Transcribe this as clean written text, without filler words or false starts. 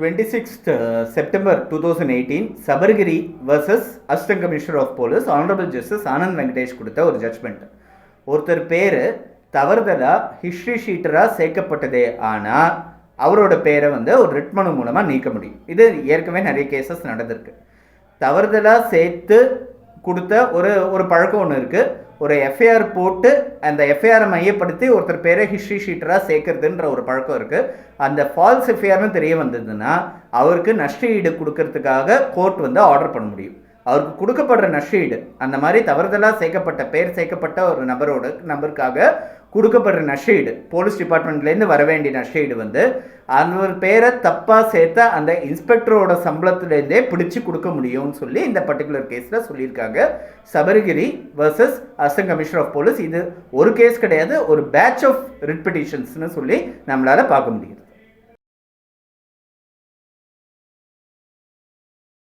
26th September 2018 Sabargiri versus assistant commissioner of police honourable justice Anand Venkatesh கொடுத்த ஒரு judgement. ஒருத்தர் பேர் தவறுதலாக ஹிஸ்ட்ரி ஷீட்டராக சேர்க்கப்பட்டதே ஆனால் அவரோட பேரை ஒரு ரிட் மனு மூலமாக நீக்க முடியும். இது ஏற்கனவே நிறைய கேசஸ் நடந்திருக்கு. தவறுதலாக சேர்த்து கொடுத்த ஒரு பழக்கம் ஒன்று இருக்குது. ஒரு எஃப்ஐஆர் போட்டு அந்த எஃப்ஐஆரை மையப்படுத்தி ஒருத்தர் பேரை ஹிஸ்ட்ரி ஷீட்டராக சேர்க்கறதுன்ற ஒரு பழக்கம் இருக்குது. அந்த ஃபால்ஸ் எஃப்ஐஆர்னு தெரிய வந்ததுன்னா அவருக்கு நஷ்ட ஈடு கொடுக்கறதுக்காக கோர்ட் ஆர்டர் பண்ண முடியும். அவருக்கு கொடுக்கப்படுற நஷ்டஈடு அந்த மாதிரி தவறுதலாக சேர்க்கப்பட்ட ஒரு நபருக்காக கொடுக்கப்படுற நஷ்டஈடு போலீஸ் டிபார்ட்மெண்ட்லேருந்து வர வேண்டிய நஷ்டஈடு அந்த ஒரு பேரை தப்பாக சேர்த்த அந்த இன்ஸ்பெக்டரோட சம்பளத்துலேருந்தே பிடிச்சி கொடுக்க முடியும்னு சொல்லி இந்த பர்டிகுலர் கேஸில் சொல்லியிருக்காங்க. Sabargiri versus assistant commissioner of police. இது ஒரு கேஸ் கிடையாது, ஒரு பேட்ச் ஆஃப் ரிட் பெட்டிஷன்ஸ்னு சொல்லி நம்மளால் பார்க்க முடியுது.